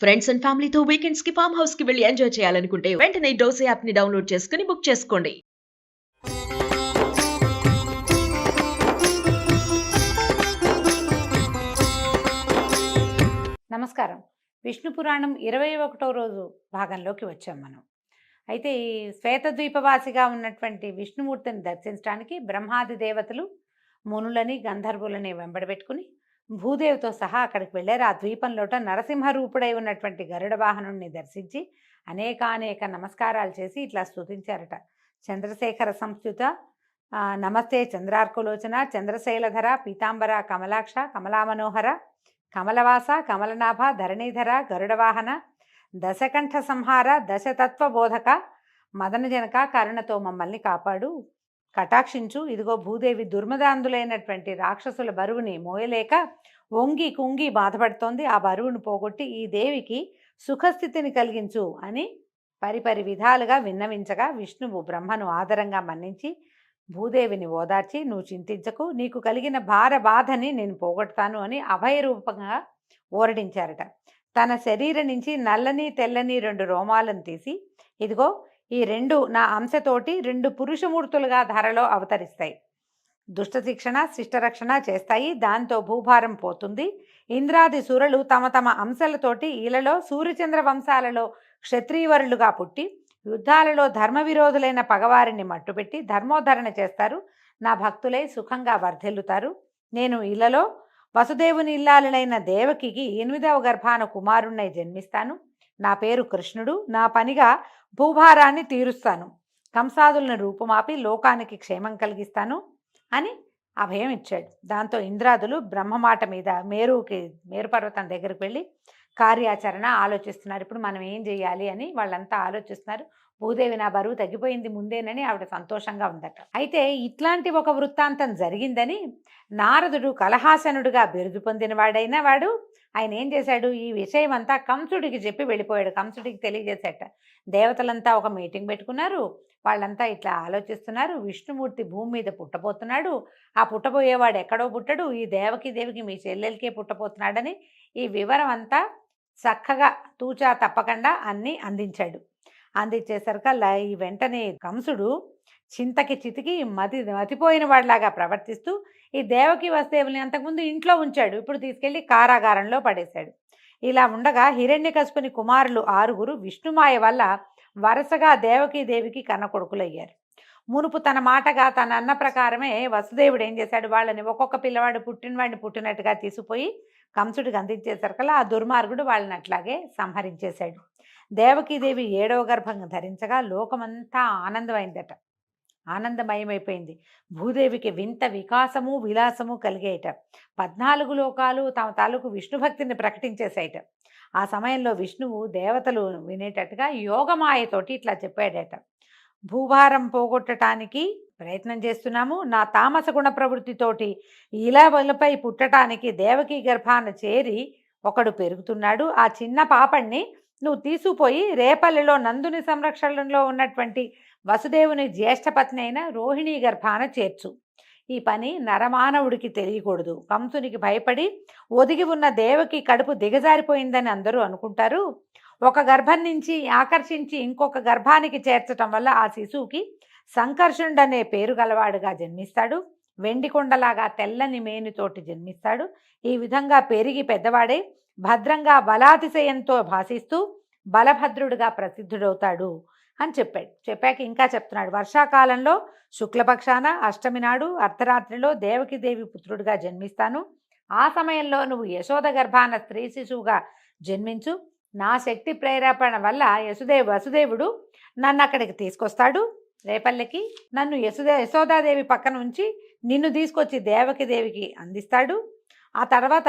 Friends and ఫ్యామిలీతో weekends కి farm house కి వెళ్ళి ఎంజాయ్ చేయాలనుకుంటే వెంటనే డోసే యాప్ ని డౌన్లోడ్ చేసుకుని బుక్ చేసుకోండి. నమస్కారం. విష్ణు పురాణం 21వ రోజు భాగంలోకి వచ్చాం మనం. అయితే ఈ శ్వేతద్వీపవాసిగా ఉన్నటువంటి విష్ణుమూర్తిని దర్శించడానికి బ్రహ్మాది దేవతలు మునులని గంధర్వులని వెంబడబెట్టుకుని భూదేవితో సహా అక్కడికి వెళ్ళారు. ఆ ద్వీపంలోట నరసింహ రూపుడై ఉన్నటువంటి గరుడ వాహనుణ్ణి దర్శించి అనేకానేక నమస్కారాలు చేసి ఇట్లా స్తుతించారట. చంద్రశేఖర సంస్థుత నమస్తే చంద్రార్కులోచన చంద్రశైలధర పీతాంబర కమలాక్ష కమలామనోహర కమలవాస కమలనాభ ధరణీధర గరుడవాహన దశకంఠ సంహార దశతత్వబోధక మదనజనక కరుణతో మమ్మల్ని కాపాడు, కటాక్షించు. ఇదిగో భూదేవి దుర్మదాంధులైనటువంటి రాక్షసుల బరువుని మోయలేక వంగి కుంగి బాధపడుతోంది. ఆ బరువును పోగొట్టి ఈ దేవికి సుఖస్థితిని కలిగించు అని పరిపరి విధాలుగా విన్నవించగా విష్ణువు బ్రహ్మను ఆదరంగా మన్నించి భూదేవిని ఓదార్చి, నువ్వు చింతించకు, నీకు కలిగిన బాధని నేను పోగొడతాను అని అభయరూపంగా ఓరడించారట. తన శరీరం నుంచి నల్లని తెల్లని 2 రోమాలను తీసి, ఇదిగో ఈ 2 నా అంశతోటి 2 పురుషమూర్తులుగా ధరలో అవతరిస్తాయి, దుష్ట శిక్షణ శిష్టరక్షణ చేస్తాయి, దాంతో భూభారం పోతుంది. ఇంద్రాది సురలు తమ తమ అంశాలతోటి ఈలలో సూర్యచంద్ర వంశాలలో క్షత్రియవరులుగా పుట్టి యుద్ధాలలో ధర్మ విరోధులైన పగవారిని మట్టుపెట్టి ధర్మోద్ధరణ చేస్తారు. నా భక్తులై సుఖంగా వర్ధిల్లుతారు. నేను ఇళ్లలో వసుదేవుని ఇల్లాలైన దేవకికి 8వ గర్భాన కుమారుణ్ణై జన్మిస్తాను. నా పేరు కృష్ణుడు. నా పనిగా భూభారాన్ని తీరుస్తాను. కంసాదులను రూపుమాపి లోకానికి క్షేమం కలిగిస్తాను అని అభయం ఇచ్చాడు. దాంతో ఇంద్రాదులు బ్రహ్మమాట మీద మేరు పర్వతం దగ్గరికి వెళ్ళి కార్యాచరణ ఆలోచిస్తున్నారు. ఇప్పుడు మనం ఏం చేయాలి అని వాళ్ళంతా ఆలోచిస్తున్నారు. భూదేవి నా బరువు తగ్గిపోయింది ముందేనని ఆవిడ సంతోషంగా ఉందట. అయితే ఇట్లాంటి ఒక వృత్తాంతం జరిగిందని నారదుడు కలహాసనుడుగా బిరుదు పొందిన వాడైన వాడు ఆయన ఏం చేశాడు, ఈ విషయం అంతా కంసుడికి చెప్పి వెళ్ళిపోయాడు. కంసుడికి తెలియజేశాట. దేవతలంతా ఒక మీటింగ్ పెట్టుకున్నారు. వాళ్ళంతా ఇట్లా ఆలోచిస్తున్నారు. విష్ణుమూర్తి భూమి మీద పుట్టబోతున్నాడు. ఆ పుట్టబోయేవాడు ఎక్కడో పుట్టడు, ఈ దేవికి మీ చెల్లెలకే పుట్టబోతున్నాడని ఈ వివరం అంతా చక్కగా తూచా తప్పకుండా అన్నీ అందించాడు. అందించేసరికల్లా ఈ వెంటనే కంసుడు చింతకి చితికి మతిపోయిన వాడిలాగా ప్రవర్తిస్తూ ఈ దేవకి వసుదేవుల్ని అంతకుముందు ఇంట్లో ఉంచాడు, ఇప్పుడు తీసుకెళ్లి కారాగారంలో పడేశాడు. ఇలా ఉండగా హిరణ్యకశిపుని కుమారులు 6 విష్ణుమాయ వల్ల వరుసగా దేవికి కన్న కొడుకులయ్యారు. మునుపు తన మాటగా తన అన్న ప్రకారమే వసుదేవుడు ఏం చేశాడు, వాళ్ళని ఒక్కొక్క పిల్లవాడు పుట్టినవాడిని పుట్టినట్టుగా తీసుకుపోయి కంసుడికి అందించేసరికల్లా ఆ దుర్మార్గుడు వాళ్ళని అట్లాగే సంహరించేశాడు. దేవకీదేవి 7వ గర్భం ధరించగా లోకమంతా ఆనందమైందట, ఆనందమయమైపోయింది. భూదేవికి వింత వికాసము విలాసము కలిగేయట. 14 లోకాలు తమ తాలూకు విష్ణుభక్తిని ప్రకటించేసాయట. ఆ సమయంలో విష్ణువు దేవతలు వినేటట్టుగా యోగమాయతోటి ఇట్లా చెప్పాడట, భూభారం పోగొట్టడానికి ప్రయత్నం చేస్తున్నాము. నా తామస గుణ ప్రవృత్తితోటి ఇలపై పుట్టడానికి దేవకీ గర్భాన చేరి ఒకడు పెరుగుతున్నాడు. ఆ చిన్న పాపణ్ణి నువ్వు తీసుకుపోయి రేపల్లిలో నందుని సంరక్షణలో ఉన్నటువంటి వసుదేవుని జ్యేష్ఠపత్ని అయిన రోహిణీ గర్భాన చేర్చు. ఈ పని నరమానవుడికి తెలియకూడదు. కంసునికి భయపడి ఒదిగి ఉన్న దేవకి కడుపు దిగజారిపోయిందని అందరూ అనుకుంటారు. ఒక గర్భం నుంచి ఆకర్షించి ఇంకొక గర్భానికి చేర్చటం వల్ల ఆ శిశువుకి సంకర్షణుడనే పేరు గలవాడుగా జన్మిస్తాడు. వెండి కొండలాగా తెల్లని మేనితోటి జన్మిస్తాడు. ఈ విధంగా పెరిగి పెద్దవాడై భద్రంగా బలాతిశయంతో భాషిస్తూ బలభద్రుడిగా ప్రసిద్ధుడవుతాడు అని చెప్పాడు. చెప్పాక ఇంకా చెప్తున్నాడు, వర్షాకాలంలో శుక్లపక్షాన అష్టమి నాడు అర్ధరాత్రిలో దేవి పుత్రుడిగా జన్మిస్తాను. ఆ సమయంలో నువ్వు యశోద గర్భాన స్త్రీ శిశువుగా జన్మించు. నా శక్తి ప్రేరేపణ వల్ల వసుదేవుడు నన్ను అక్కడికి తీసుకొస్తాడు. రేపల్లెకి నన్ను యశోదాదేవి పక్కన ఉంచి నిన్ను తీసుకొచ్చి దేవికి అందిస్తాడు. ఆ తర్వాత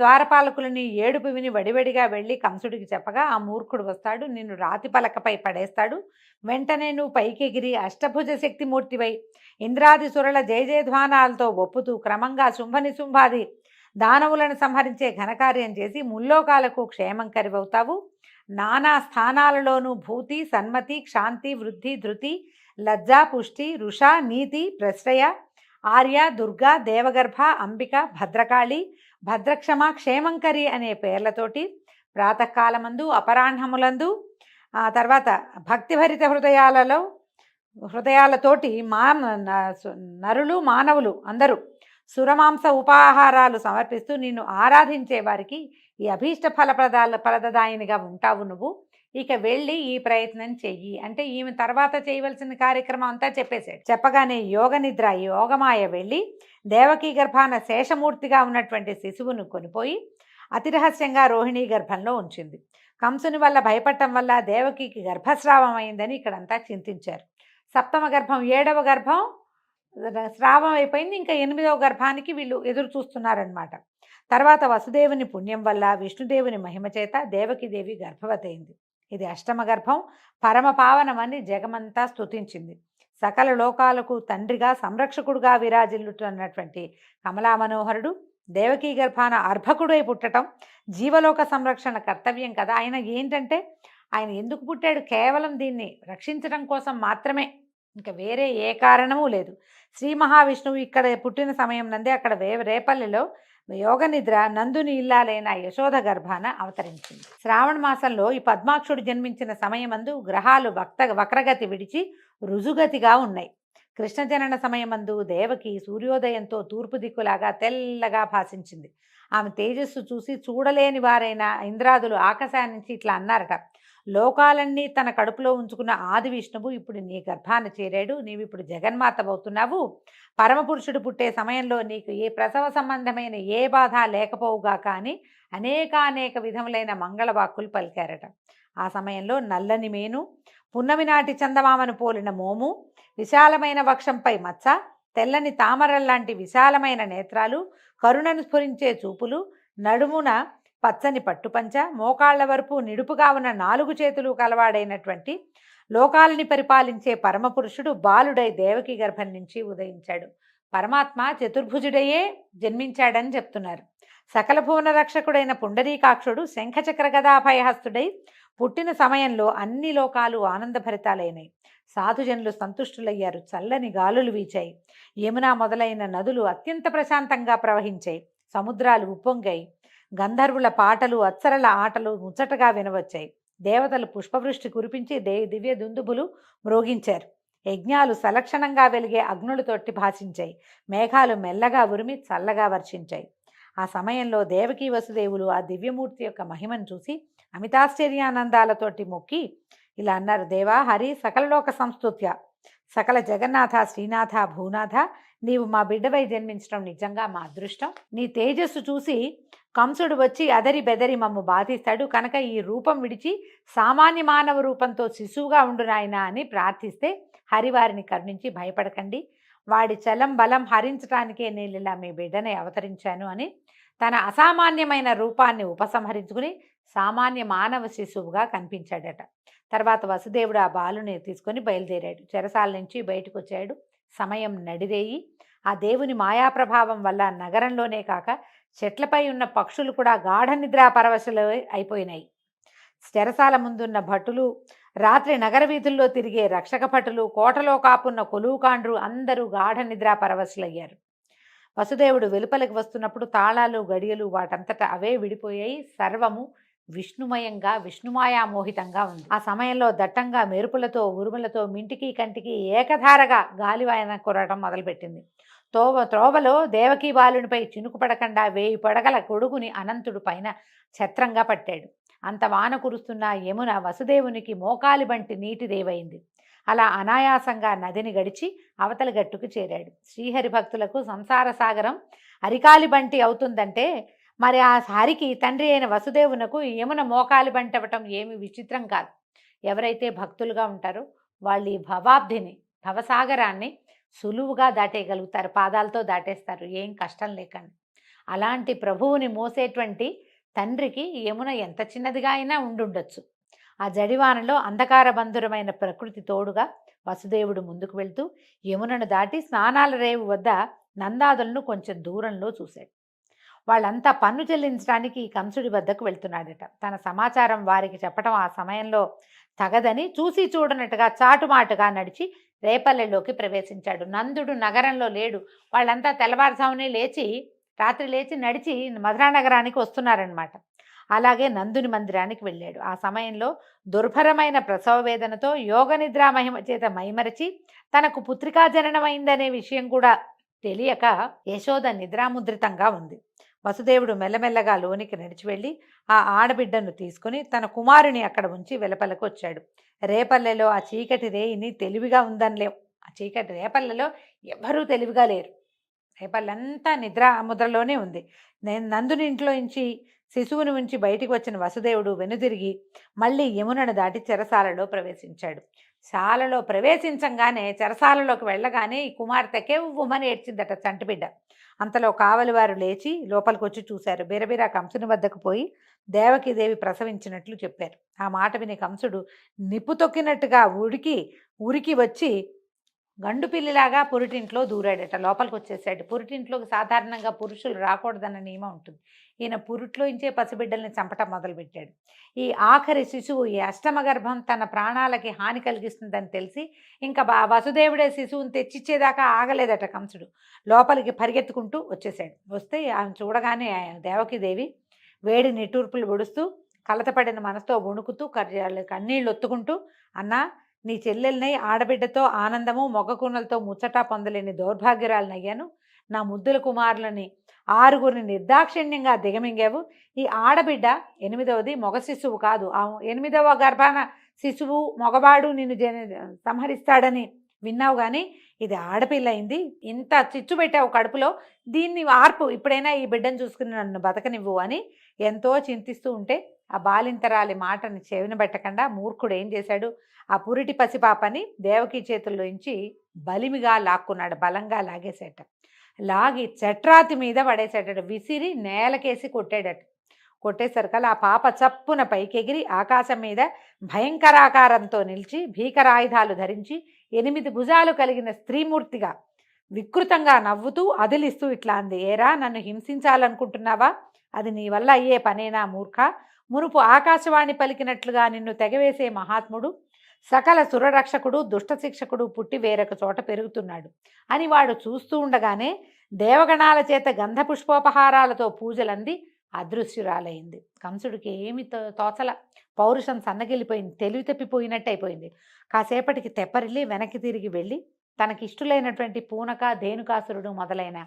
ద్వారపాలకులని ఏడుపు విని వడివడిగా వెళ్ళి కంసుడికి చెప్పగా ఆ మూర్ఖుడు వస్తాడు, నిన్ను రాతి పలకపై పడేస్తాడు. వెంటనే నువ్వు పైకెగిరి అష్టభుజ శక్తిమూర్తివై ఇంద్రాది సురల జయజయధ్వానాలతో ఒప్పుతూ క్రమంగా శుంభాది దానవులను సంహరించే ఘనకార్యం చేసి ముల్లోకాలకు క్షేమం కరివవుతావు. నానా స్థానాలలోనూ భూతి సన్మతి క్షాంతి వృద్ధి ధృతి లజ్జ పుష్టి రుష నీతి ప్రశ్రయ ఆర్య దుర్గా దేవగర్భ అంబిక భద్రకాళి భద్రక్షమ క్షేమంకరి అనే పేర్లతోటి ప్రాతకాలమందు, అపరాహ్నములందు, తర్వాత భక్తిభరిత హృదయాలతోటి నరులు మానవులు అందరూ సురమాంస ఉపాహారాలు సమర్పిస్తూ నిన్ను ఆరాధించే వారికి ఈ అభీష్ట ఫలదాయినిగా ఉంటావు నువ్వు. ఇక వెళ్ళి ఈ ప్రయత్నం చెయ్యి అంటే ఈమె తర్వాత చేయవలసిన కార్యక్రమం అంతా చెప్పేశాడు. చెప్పగానే యోగమాయ వెళ్ళి దేవకీ గర్భాన శేషమూర్తిగా ఉన్నటువంటి శిశువును కొనిపోయి అతి రహస్యంగా రోహిణీ గర్భంలో ఉంచింది. కంసుని వల్ల భయపడటం వల్ల దేవకికి గర్భస్రావం అయిందని ఇక్కడంతా చింతించారు. సప్తమ గర్భం 7వ గర్భం స్రావం అయిపోయింది. ఇంకా 8వ గర్భానికి వీళ్ళు ఎదురు చూస్తున్నారనమాట. తర్వాత వసుదేవుని పుణ్యం వల్ల విష్ణుదేవుని మహిమ చేత దేవకీదేవి గర్భవతి అయింది. ఇది అష్టమ గర్భం. పరమ పావనమని జగమంతా స్తుతించింది. సకల లోకాలకు తండ్రిగా సంరక్షకుడుగా విరాజిల్లుతున్నటువంటి కమలా మనోహరుడు దేవకీ గర్భాన అర్భకుడై పుట్టడం జీవలోక సంరక్షణ కర్తవ్యం కదా. ఆయన ఏంటంటే ఆయన ఎందుకు పుట్టాడు? కేవలం దీన్ని రక్షించడం కోసం మాత్రమే, ఇంకా వేరే ఏ కారణమూ లేదు. శ్రీ మహావిష్ణువు ఇక్కడ పుట్టిన సమయం నందే అక్కడ రేపల్లిలో యోగనిద్ర నందుని ఇల్లాలైన యశోద గర్భాన అవతరించింది. శ్రావణ మాసంలో ఈ పద్మాక్షుడు జన్మించిన సమయమందు గ్రహాలు వక్రగతి విడిచి రుజుగతిగా ఉన్నాయి. కృష్ణ జనన సమయమందు దేవకి సూర్యోదయంతో తూర్పు దిక్కులాగా తెల్లగా భాషించింది. ఆమె తేజస్సు చూసి చూడలేని వారైన ఇంద్రాదులు ఆకాశాన్ని నుంచి ఇట్లా అన్నారట, లోకాలన్నీ తన కడుపులో ఉంచుకున్న ఆది విష్ణువు ఇప్పుడు నీ గర్భాన చేరాడు, నీవిప్పుడు జగన్మాతవవుతున్నావు. పరమపురుషుడు పుట్టే సమయంలో నీకు ఏ ప్రసవ సంబంధమైన ఏ బాధ లేకపోవుగా కానీ అనేక విధములైన మంగళవాక్కులు పలికారట. ఆ సమయంలో నల్లని మేను, పున్నమి నాటి చందమామను పోలిన మోము, విశాలమైన వక్షంపై మచ్చ, తెల్లని తామరల్లాంటి విశాలమైన నేత్రాలు, కరుణను స్ఫురించే చూపులు, నడుమున పచ్చని పట్టుపంచ, మోకాళ్ల వరపు నిడుపుగా ఉన్న 4 చేతులు కలవాడైనటువంటి లోకాలని పరిపాలించే పరమపురుషుడు బాలుడై దేవకి గర్భం నుంచి ఉదయించాడు. పరమాత్మ చతుర్భుజుడయే జన్మించాడని చెప్తున్నారు. సకల భువన రక్షకుడైన పుండరీకాక్షుడు శంఖచక్ర గదాభయహస్తుడై పుట్టిన సమయంలో అన్ని లోకాలు ఆనందభరితాలైనాయి. సాధుజనులు సంతుష్టులయ్యారు. చల్లని గాలులు వీచాయి. యమున మొదలైన నదులు అత్యంత ప్రశాంతంగా ప్రవహించాయి. సముద్రాలు ఉప్పొంగాయి. గంధర్వుల పాటలు, అప్సరల ఆటలు ముచ్చటగా వినవచ్చాయి. దేవతలు పుష్పవృష్టి కురిపించి దివ్య దుందుబులు మ్రోగించారు. యజ్ఞాలు సలక్షణంగా వెలిగే అగ్నులతోటి భాషించాయి. మేఘాలు మెల్లగా ఉరిమి చల్లగా వర్షించాయి. ఆ సమయంలో దేవకీ వసుదేవులు ఆ దివ్యమూర్తి యొక్క మహిమను చూసి అమితాశ్చర్యానందాలతోటి మొక్కి ఇలా అన్నారు, దేవా హరి సకలలోక సంస్తుత్య, సకల జగన్నాథ శ్రీనాథ భూనాథ, నీవు మా బిడ్డవై జన్మించడం నిజంగా మా అదృష్టం. నీ తేజస్సు చూసి కంసుడు వచ్చి అదరి బెదరి మమ్ము బాధిస్తాడు కనుక ఈ రూపం విడిచి సామాన్య మానవ రూపంతో శిశువుగా ఉండు నాయనా అని ప్రార్థిస్తే హరివారిని కరుణించి భయపడకండి, వాడి చలం బలం హరించడానికే నేను ఇలా మీ బిడ్డనే అవతరించాను అని తన అసామాన్యమైన రూపాన్ని ఉపసంహరించుకుని సామాన్య మానవ శిశువుగా కనిపించాడట. తర్వాత వసుదేవుడు ఆ బాలుని తీసుకొని బయలుదేరాడు. చెరసాల నుంచి బయటకు వచ్చాడు. సమయం నడిరేయి. ఆ దేవుని మాయాప్రభావం వల్ల నగరంలోనే కాక చెట్లపై ఉన్న పక్షులు కూడా గాఢ నిద్రా పరవశులు అయిపోయినాయి. చెరసాల ముందున్న భటులు, రాత్రి నగర వీధుల్లో తిరిగే రక్షక భటులు, కోటలో కాపున్న కొలువుకాండ్రు అందరూ గాఢ నిద్రా పరవశులయ్యారు. వసుదేవుడు వెలుపలికి వస్తున్నప్పుడు తాళాలు గడియలు వాటంతటా అవే విడిపోయాయి. సర్వము విష్ణుమయంగా విష్ణుమాయామోహితంగా ఉంది. ఆ సమయంలో దట్టంగా మెరుపులతో ఉరుములతో మింటికి కంటికి ఏకధారగా గాలివాయన కురవటం మొదలుపెట్టింది. త్రోవలో దేవకీ బాలునిపై చినుకు పడకుండా 1000 పడగల గొడుగుని అనంతుడు పైన ఛత్రంగా పట్టాడు. అంత వాన కురుస్తున్న యమున వసుదేవునికి మోకాలి బంటి నీటి దేవైంది. అలా అనాయాసంగా నదిని గడిచి అవతలి గట్టుకు చేరాడు. శ్రీహరి భక్తులకు సంసార సాగరం అరికాలి బంటి అవుతుందంటే మరి ఆ హరికి తండ్రి అయిన వసుదేవునకు యమున మోకాలి బంటి అవ్వటం ఏమి విచిత్రం కాదు. ఎవరైతే భక్తులుగా ఉంటారో వాళ్ళు ఈ భవసాగరాన్ని సులువుగా దాటేయగలుగుతారు. పాదాలతో దాటేస్తారు ఏం కష్టం లేకుండా. అలాంటి ప్రభువుని మోసేటువంటి తండ్రికి యమున ఎంత చిన్నదిగా అయినా ఉండుండొచ్చు. ఆ జడివానలో అంధకార బంధురమైన ప్రకృతి తోడుగా వసుదేవుడు ముందుకు వెళ్తూ యమునను దాటి స్నానాల రేవు వద్ద నందాదులను కొంచెం దూరంలో చూశాడు. వాళ్ళంతా పన్ను చెల్లించడానికి కంసుడి వద్దకు వెళ్తున్నాడట. తన సమాచారం వారికి చెప్పడం ఆ సమయంలో తగదని చూసి చూడనట్టుగా చాటుమాటుగా నడిచి రేపల్లెలోకి ప్రవేశించాడు. నందుడు నగరంలో లేడు. వాళ్ళంతా తెల్లవారుజామునే రాత్రి లేచి నడిచి మధురా నగరానికి వస్తున్నారనమాట. అలాగే నందుని మందిరానికి వెళ్ళాడు. ఆ సమయంలో దుర్భరమైన ప్రసవ వేదనతో యోగ నిద్రా మహిమ చేత మైమరచి తనకు పుత్రికా జననమైందనే విషయం కూడా తెలియక యశోద నిద్రాముద్రితంగా ఉంది. వసుదేవుడు మెల్లమెల్లగా లోనికి నడిచి వెళ్ళి ఆ ఆడబిడ్డను తీసుకుని తన కుమారుని అక్కడ ఉంచి వెలపలకు వచ్చాడు. రేపల్లెలో ఆ చీకటి రేయిని తెలివిగా ఉందనిలేం. ఆ చీకటి రేపల్లెలో ఎవ్వరూ తెలివిగా లేరు. రేపల్లంతా నిద్ర ముద్రలోనే ఉంది. నేను నందుని ఇంట్లో నుంచి శిశువుని ఉంచి బయటికి వచ్చిన వసుదేవుడు వెనుదిరిగి మళ్ళీ యమునను దాటి చెరసాలలో ప్రవేశించాడు. శాలలో ప్రవేశించంగానే చెరసాలలోకి వెళ్ళగానే ఈ కుమార్తెకే ఉమ్మని ఏడ్చిందట చంటిబిడ్డ. అంతలో కావలివారు లేచి లోపలికి వచ్చి చూశారు. బిరబిరా కంసుని వద్దకు పోయి దేవకీదేవి ప్రసవించినట్లు చెప్పారు. ఆ మాట విని కంసుడు నిప్పు తొక్కినట్టుగా ఉరికి వచ్చి గండు పిల్లిలాగా పురిటింట్లో దూరాడట. లోపలికి వచ్చేసాడు. పురిటింట్లోకి సాధారణంగా పురుషులు రాకూడదన్న నియమం ఉంటుంది. ఈయన పురిట్లోంచే పసిబిడ్డల్ని చంపటం మొదలుపెట్టాడు. ఈ ఆఖరి శిశువు, ఈ అష్టమ గర్భం తన ప్రాణాలకి హాని కలిగిస్తుందని తెలిసి ఇంకా వసుదేవుడే శిశువుని తెచ్చిచ్చేదాకా ఆగలేదట కంసుడు. లోపలికి పరిగెత్తుకుంటూ వచ్చేసాడు. వస్తే ఆమె చూడగానే దేవకీదేవి వేడి నిట్టూర్పులు పొడుస్తూ కలతపడిన మనసుతో వణుకుతూ కన్నీళ్ళు ఒత్తుకుంటూ, అన్నా, నీ చెల్లెల్ని ఆడబిడ్డతో ఆనందము మొగకూనలతో ముచ్చటా పొందలేని దౌర్భాగ్యురాలనయ్యాను. నా ముద్దుల కుమారులని 6గురిని నిర్దాక్షిణ్యంగా దిగమింగావు. ఈ ఆడబిడ్డ 8వది మగ శిశువు కాదు. ఆ 8వ గర్భాన శిశువు మగవాడు నిన్ను సంహరిస్తాడని విన్నావు, కానీ ఇది ఆడపిల్ల అయింది. ఇంత చిచ్చు పెట్టావు కడుపులో, దీన్ని ఆర్పు, ఇప్పుడైనా ఈ బిడ్డను చూసుకుని నన్ను బతకనివ్వు అని ఎంతో చింతిస్తూ ఉంటే ఆ బాలింతరాలి మాటని చెవిన పెట్టకుండా మూర్ఖుడు ఏం చేశాడు, ఆ పురిటి పసిపాపని దేవకీ చేతుల్లోంచి బలిమిగా లాక్కున్నాడు. బలంగా లాగేసేట. లాగి చట్రాతి మీద పడేసేటడు. విసిరి నేలకేసి కొట్టాడట. కొట్టేసరికల్లా ఆ పాప చప్పున పైకెగిరి ఆకాశం మీద భయంకరాకారంతో నిలిచి భీకరాయుధాలు ధరించి 8 భుజాలు కలిగిన స్త్రీమూర్తిగా వికృతంగా నవ్వుతూ అదిలిస్తూ ఇట్లా అంది, ఏరా, నన్ను హింసించాలనుకుంటున్నావా? అది నీ వల్ల అయ్యే పనేనా మూర్ఖ? మునుపు ఆకాశవాణి పలికినట్లుగా నిన్ను తెగవేసే మహాత్ముడు, సకల సురరక్షకుడు, దుష్టశిక్షకుడు పుట్టి వేరొక చోట పెరుగుతున్నాడు అని వాడు చూస్తూ ఉండగానే దేవగణాల చేత గంధ పుష్పోపహారాలతో పూజలంది అదృశ్యురాలైంది. కంసుడికి ఏమి తోచల. పౌరుషం సన్నగిల్లిపోయింది. తెలివి తప్పిపోయినట్టు అయిపోయింది. కాసేపటికి తెప్పరిల్లి వెనక్కి తిరిగి వెళ్ళి తనకిష్టులైనటువంటి పూనక, ధేనుకాసురుడు మొదలైన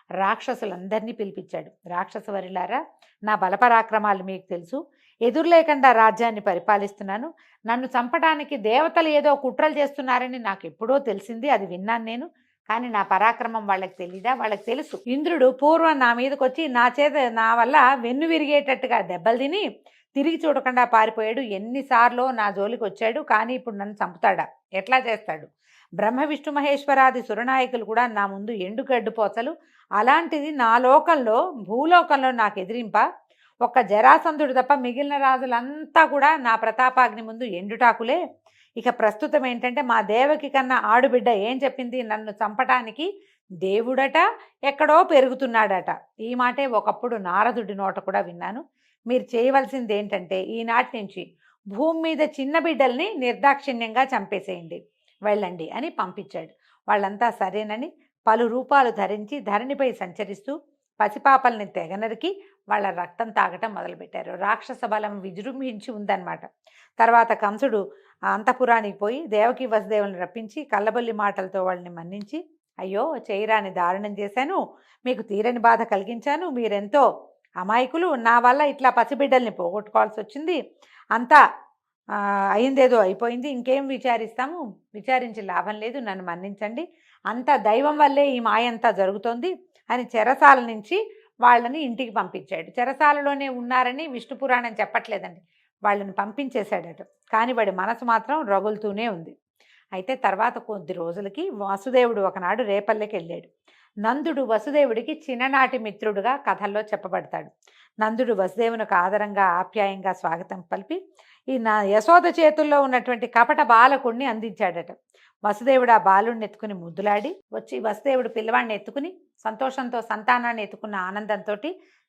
రాక్షసులందరినీ పిలిపించాడు. రాక్షసవరిలారా, నా బలపరాక్రమాలు మీకు తెలుసు. ఎదురులేకుండా రాజ్యాన్ని పరిపాలిస్తున్నాను. నన్ను చంపడానికి దేవతలు ఏదో కుట్రలు చేస్తున్నారని నాకు ఎప్పుడో తెలిసింది. అది విన్నాను నేను. కానీ నా పరాక్రమం వాళ్ళకి తెలీదా? వాళ్ళకి తెలుసు. ఇంద్రుడు పూర్వం నా మీదకి వచ్చి నా వల్ల వెన్ను విరిగేటట్టుగా దెబ్బలు తిని తిరిగి చూడకుండా పారిపోయాడు. ఎన్నిసార్లు నా జోలికి వచ్చాడు, కానీ ఇప్పుడు నన్ను చంపుతాడా? ఎట్లా చేస్తాడు? బ్రహ్మ విష్ణు మహేశ్వరాది సురనాయకులు కూడా నా ముందు ఎండుగడ్డుపోచలు. అలాంటిది నా లోకంలో, భూలోకంలో నాకు ఎదిరింప ఒక్క జరాసంధుడు తప్ప మిగిలిన రాజులంతా కూడా నా ప్రతాపాగ్ని ముందు ఎండుటాకులే. ఇక ప్రస్తుతం ఏంటంటే మా దేవకి కన్నా ఆడుబిడ్డ ఏం చెప్పింది, నన్ను చంపటానికి దేవుడట ఎక్కడో పెరుగుతున్నాడట. ఈ మాటే ఒకప్పుడు నారదుడి నోట కూడా విన్నాను. మీరు చేయవలసింది ఏంటంటే ఈనాటి నుంచి భూమి మీద చిన్న బిడ్డల్ని నిర్దాక్షిణ్యంగా చంపేసేయండి, వెళ్ళండి అని పంపించాడు. వాళ్ళంతా సరేనని పలు రూపాలు ధరించి ధరణిపై సంచరిస్తూ పసిపాపల్ని తెగనరికి వాళ్ళ రక్తం తాగటం మొదలుపెట్టారు. రాక్షస బలం విజృంభించి ఉందన్నమాట. తర్వాత కంసుడు అంతఃపురానికి పోయి దేవకి వసుదేవులను రప్పించి కళ్ళబొల్లి మాటలతో వాళ్ళని మన్నించి, అయ్యో, చేయరాని దారుణం చేశాను, మీకు తీరని బాధ కలిగించాను, మీరెంతో అమాయకులు, నా వల్ల ఇట్లా పసిబిడ్డల్ని పోగొట్టుకోవాల్సి వచ్చింది, అంతా అయిందేదో అయిపోయింది, ఇంకేం విచారిస్తాము, విచారించి లాభం లేదు, నన్ను మన్నించండి, అంతా దైవం వల్లే ఈ మాయంతా జరుగుతోంది అని చెరసాల నుంచి వాళ్ళని ఇంటికి పంపించాడు. చెరసాలలోనే ఉన్నారని విష్ణు పురాణం చెప్పట్లేదండి, వాళ్ళని పంపించేశాడట. కానీ వాడి మనసు మాత్రం రగులుతూనే ఉంది. అయితే తర్వాత కొద్ది రోజులకి వసుదేవుడు ఒకనాడు రేపల్లెకి వెళ్ళాడు. నందుడు వసుదేవుడికి చిన్ననాటి మిత్రుడుగా కథల్లో చెప్పబడతాడు. నందుడు వసుదేవునికి ఆదరంగా ఆప్యాయంగా స్వాగతం పలిపి ఈ యశోద చేతుల్లో ఉన్నటువంటి కపట బాలకుడిని అందించాడట. వసుదేవుడు ఆ బాలుడిని ఎత్తుకుని ముద్దులాడి వచ్చి, వసుదేవుడు పిల్లవాడిని ఎత్తుకుని సంతోషంతో సంతానాన్ని ఎత్తుకున్న ఆనందంతో,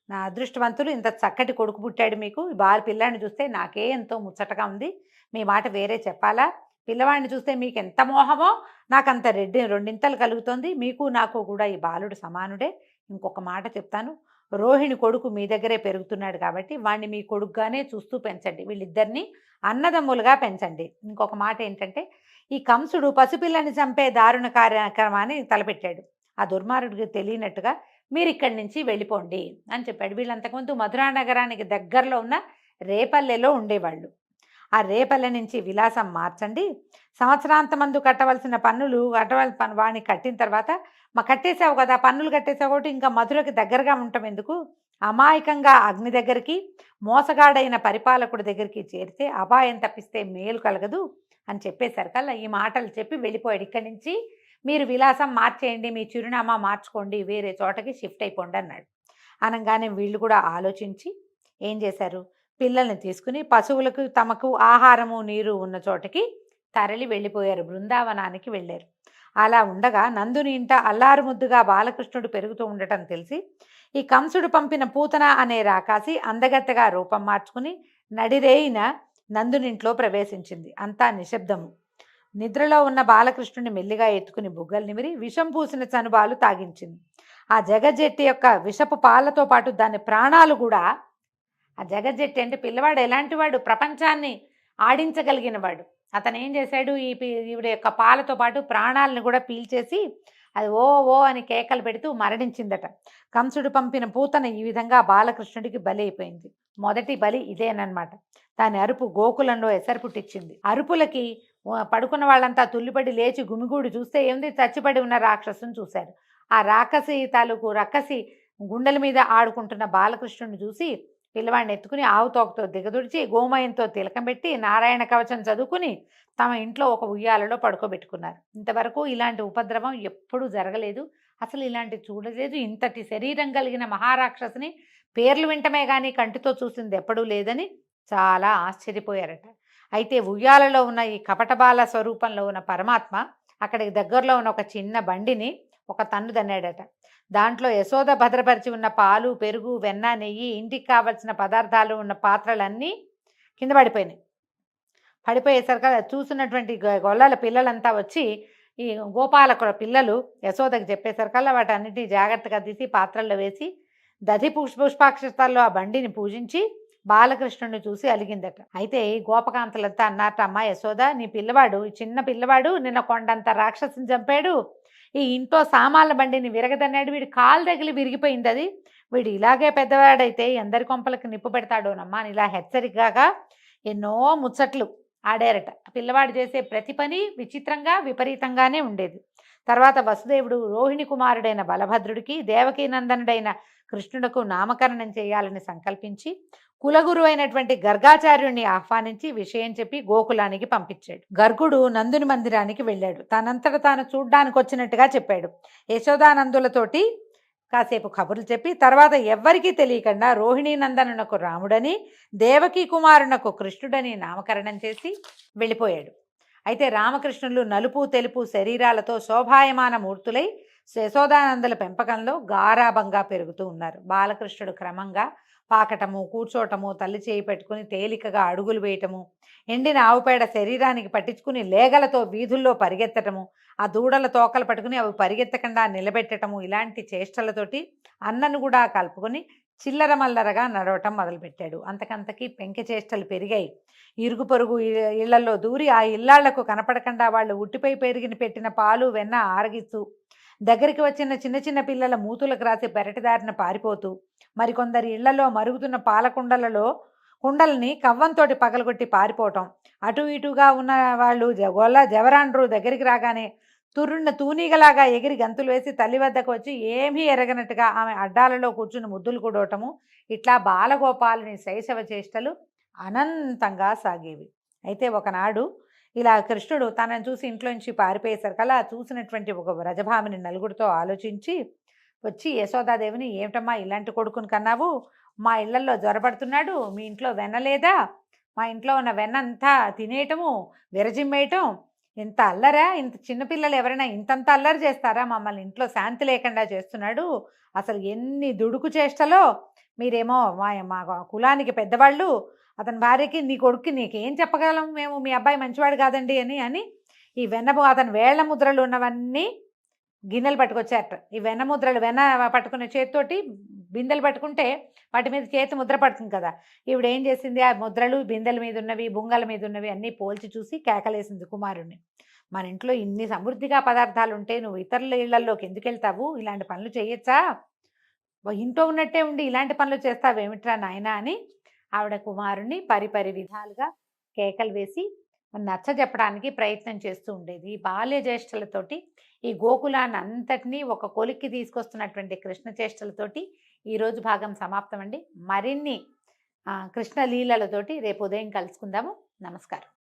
నా అదృష్టవంతులు, ఇంత చక్కటి కొడుకు పుట్టాడు మీకు, ఈ పిల్లాడిని చూస్తే నాకే ఎంతో ముచ్చటగా ఉంది, మీ మాట వేరే చెప్పాలా? పిల్లవాడిని చూస్తే మీకు ఎంత మోహమో నాకంత రెండింతలు కలుగుతోంది, మీకు నాకు కూడా ఈ బాలుడు సమానుడే. ఇంకొక మాట చెప్తాను, రోహిణి కొడుకు మీ దగ్గరే పెరుగుతున్నాడు కాబట్టి వాడిని మీ కొడుకుగానే చూస్తూ పెంచండి, వీళ్ళిద్దరిని అన్నదమ్ములుగా పెంచండి. ఇంకొక మాట ఏంటంటే, ఈ కంసుడు పసిపిల్లని చంపే దారుణ కార్యక్రమాన్ని తలపెట్టాడు. ఆ దుర్మార్గుడికి తెలియనట్టుగా మీరు ఇక్కడి నుంచి వెళ్ళిపోండి అని చెప్పాడు. వీళ్ళు అంతకుముందు మధురా నగరానికి దగ్గరలో ఉన్న రేపల్లెలో ఉండేవాళ్ళు. ఆ రేపల్లె నుంచి విలాసం మార్చండి, సంవత్సరాంతమందు కట్టవలసిన పన్నులు వాడిని కట్టిన తర్వాత కట్టేసావు కదా, పన్నులు కట్టేసావు కాబట్టి ఇంకా మధురకి దగ్గరగా ఉండటం ఎందుకు, అమాయకంగా అగ్ని దగ్గరికి, మోసగాడైన పరిపాలకుడి దగ్గరికి చేరితే అపాయం తప్పిస్తే మేలు కలగదు అని చెప్పేశారు కల్లా ఈ మాటలు చెప్పి వెళ్ళిపోయాడు. ఇక్కడి నుంచి మీరు విలాసం మార్చేయండి, మీ చిరునామా మార్చుకోండి, వేరే చోటకి షిఫ్ట్ అయిపోండి అన్నాడు. అనగానే వీళ్ళు కూడా ఆలోచించి ఏం చేశారు, పిల్లల్ని తీసుకుని పశువులకు తమకు ఆహారము నీరు ఉన్న చోటకి తరలి వెళ్ళిపోయారు, బృందావనానికి వెళ్ళారు. అలా ఉండగా నందుని ఇంట అల్లారు ముద్దుగా బాలకృష్ణుడు పెరుగుతూ ఉండటం తెలిసి ఈ కంసుడు పంపిన పూతన అనే రాకాసి అందగత్తగా రూపం మార్చుకుని నడిరేయిన నందునింట్లో ప్రవేశించింది. అంతా నిశ్శబ్దము. నిద్రలో ఉన్న బాలకృష్ణుని మెల్లిగా ఎత్తుకుని బుగ్గలు నిమిరి విషం పూసిన చనుబాలు తాగించింది. ఆ జగజ్జెట్టి యొక్క విషపు పాలతో పాటు దాని ప్రాణాలు కూడా, ఆ జగజ్జెట్టి అంటే పిల్లవాడు ఎలాంటి వాడు, ప్రపంచాన్ని ఆడించగలిగిన వాడు. అతను ఏం చేశాడు, ఈవిడ యొక్క పాలతో పాటు ప్రాణాలను కూడా పీల్చేసి అది ఓ ఓ అని కేకలు పెడుతూ మరణించిందట. కంసుడు పంపిన పూతన ఈ విధంగా బాలకృష్ణుడికి బలి అయిపోయింది. మొదటి బలి ఇదేనమాట. దాని అరుపు గోకులంలో ఎసరు పుట్టించింది. అరుపులకి పడుకున్న వాళ్ళంతా తుల్లిపడి లేచి గుమిగూడి చూస్తే ఏముంది, చచ్చిపడి ఉన్న రాక్షసుని చూశారు. ఆ రాక్షసి తాలూకు రక్కసి గుండెల మీద ఆడుకుంటున్న బాలకృష్ణుడిని చూసి పిల్లవాడిని ఎత్తుకుని ఆవు తోకతో దిగదుడిచి గోమయంతో తిలకం పెట్టి నారాయణ కవచం చదువుకుని తమ ఇంట్లో ఒక ఉయ్యాలలో పడుకోబెట్టుకున్నారు. ఇంతవరకు ఇలాంటి ఉపద్రవం ఎప్పుడూ జరగలేదు, అసలు ఇలాంటి చూడలేదు. ఇంతటి శరీరం కలిగిన మహారాక్షసుని పేర్లు వింటమే కానీ కంటితో చూసింది ఎప్పుడూ లేదని చాలా ఆశ్చర్యపోయారట. అయితే ఉయ్యాలలో ఉన్న ఈ కపటబాల స్వరూపంలో ఉన్న పరమాత్మ అక్కడికి దగ్గరలో ఉన్న ఒక చిన్న బండిని ఒక తన్ను దన్నాడట. దాంట్లో యశోద భద్రపరిచి ఉన్న పాలు, పెరుగు, వెన్న, నెయ్యి, ఇంటికి కావలసిన పదార్థాలు ఉన్న పాత్రలన్నీ కింద పడిపోయినాయి. పడిపోయేసరికి చూసినటువంటి గొల్లల పిల్లలంతా వచ్చి ఈ గోపాలకుల పిల్లలు యశోదకి చెప్పేసరికల్లా వాటన్నిటిని జాగ్రత్తగా తీసి పాత్రల్లో వేసి దధి పుష్పాక్షతాల్లో ఆ బండిని పూజించి బాలకృష్ణుడిని చూసి అలిగిందట. అయితే గోపకాంతలంతా అన్నారట, అమ్మ యశోద, నీ పిల్లవాడు, ఈ చిన్న పిల్లవాడు నిన్న కొండంత రాక్షసుని చంపాడు, ఈ ఇంట్లో సామాన్ల బండిని విరగదన్నాడు, వీడి కాలు తగిలి విరిగిపోయింది, అది వీడు ఇలాగే పెద్దవాడైతే ఎందరి కొంపలకు నిప్పు పెడతాడోనమ్మా అని ఇలా హెచ్చరికగా ఎన్నో ముచ్చట్లు ఆడారట. పిల్లవాడు చేసే ప్రతి పని విచిత్రంగా విపరీతంగానే ఉండేది. తర్వాత వసుదేవుడు రోహిణి కుమారుడైన బలభద్రుడికి దేవకీనందనుడైన కృష్ణుడకు నామకరణం చేయాలని సంకల్పించి కులగురు అయినటువంటి గర్గాచార్యుణ్ణి ఆహ్వానించి విషయం చెప్పి గోకులానికి పంపించాడు. గర్గుడు నందుని మందిరానికి వెళ్ళాడు. తనంతట తాను చూడ్డానికి వచ్చినట్టుగా చెప్పాడు. యశోదానందులతోటి కాసేపు కబుర్లు చెప్పి తర్వాత ఎవ్వరికీ తెలియకుండా రోహిణీ నందనునకు రాముడని, దేవకీ కుమారునకు కృష్ణుడని నామకరణం చేసి వెళ్ళిపోయాడు. అయితే రామకృష్ణులు నలుపు తెలుపు శరీరాలతో శోభాయమాన మూర్తులై యశోదానందుల పెంపకంలో గారాభంగా పెరుగుతూ ఉన్నారు. బాలకృష్ణుడు క్రమంగా పాకటము, కూర్చోటము, తల్లి చేయి పెట్టుకుని తేలికగా అడుగులు వేయటము, ఎండిన ఆవుపేడ శరీరానికి పట్టించుకుని లేగలతో వీధుల్లో పరిగెత్తటము, ఆ దూడల తోకలు పట్టుకుని అవి పరిగెత్తకుండా నిలబెట్టటము, ఇలాంటి చేష్టలతోటి అన్నను కూడా కలుపుకొని చిల్లర మల్లరగా నడవటం మొదలుపెట్టాడు. అంతకంతకీ పెంకె చేష్టలు పెరిగాయి. ఇరుగు పొరుగు ఇళ్లలో దూరి ఆ ఇళ్లాళ్లకు కనపడకుండా వాళ్ళు ఉట్టిపై పెట్టిన పాలు వెన్న ఆరగిస్తూ దగ్గరికి వచ్చిన చిన్న చిన్న పిల్లల మూతులకు రాసి పెరటిదారిన పారిపోతూ, మరికొందరి ఇళ్లలో మరుగుతున్న కుండల్ని కవ్వంతోటి పగలగొట్టి పారిపోవటం, అటు ఇటుగా ఉన్న వాళ్ళు జవరాండ్రు దగ్గరికి రాగానే తూనీగలాగా ఎగిరి గంతులు వేసి తల్లి వద్దకు వచ్చి ఏమీ ఎరగనట్టుగా ఆమె అడ్డాలలో కూర్చుని ముద్దులు కూడవటము, ఇట్లా బాలగోపాలుని శైశవ చేష్టలు అనంతంగా సాగేవి. అయితే ఒకనాడు ఇలా కృష్ణుడు తనను చూసి ఇంట్లోంచి పారిపోయేసరికల్లా చూసినటువంటి ఒక వ్రజభామిని నలుగురితో ఆలోచించి వచ్చి యశోదాదేవిని, ఏమిటమ్మా ఇలాంటి కొడుకుని కన్నావు, మా ఇళ్లలో జ్వరపడుతున్నాడు, మీ ఇంట్లో వెన్న లేదా, మా ఇంట్లో ఉన్న వెన్న అంతా తినేయటము, విరజిమ్మేయటం, ఇంత అల్లరా, ఇంత చిన్నపిల్లలు ఎవరైనా ఇంతంత అల్లరి చేస్తారా, మమ్మల్ని ఇంట్లో శాంతి లేకుండా చేస్తున్నాడు, అసలు ఎన్ని దుడుకు చేష్టలో, మీరేమో మా కులానికి పెద్దవాళ్ళు, అతని భార్యకి నీ కొడుక్కి నీకేం చెప్పగలం మేము, మీ అబ్బాయి మంచివాడు కాదండి అని ఈ అతని వేళ్ల ముద్రలు ఉన్నవన్నీ గిన్నెలు పట్టుకొచ్చారట. ఈ వెన్న ముద్రలు పట్టుకునే చేతితోటి బిందెలు పట్టుకుంటే వాటి మీద చేతి ముద్ర పడుతుంది కదా. ఈవిడ ఏం చేసింది, ఆ ముద్రలు బిందెల మీద ఉన్నవి, బుంగల మీద ఉన్నవి అన్నీ పోల్చి చూసి కేకలేసింది కుమారుణ్ణి. మన ఇంట్లో ఇన్ని సమృద్ధిగా పదార్థాలు ఉంటే నువ్వు ఇతరుల ఇళ్లలోకి ఎందుకు వెళ్తావు, ఇలాంటి పనులు చేయొచ్చా, ఇంట్లో ఉన్నట్టే ఉండి ఇలాంటి పనులు చేస్తావేమిట్రా నాయనా అని ఆవిడ కుమారుణ్ణి పరిపరి విధాలుగా కేకలు వేసి నచ్చజెప్పడానికి ప్రయత్నం చేస్తూ ఉండేది. ఈ బాల్య చేష్టలతోటి ఈ గోకులాన్ని అంతటినీ ఒక కొలిక్కి తీసుకొస్తున్నటువంటి కృష్ణ చేష్టలతోటి ఈరోజు భాగం సమాప్తం అండి. మరిన్ని కృష్ణ లీలలతోటి రేపు ఉదయం కలుసుకుందాము. నమస్కారం.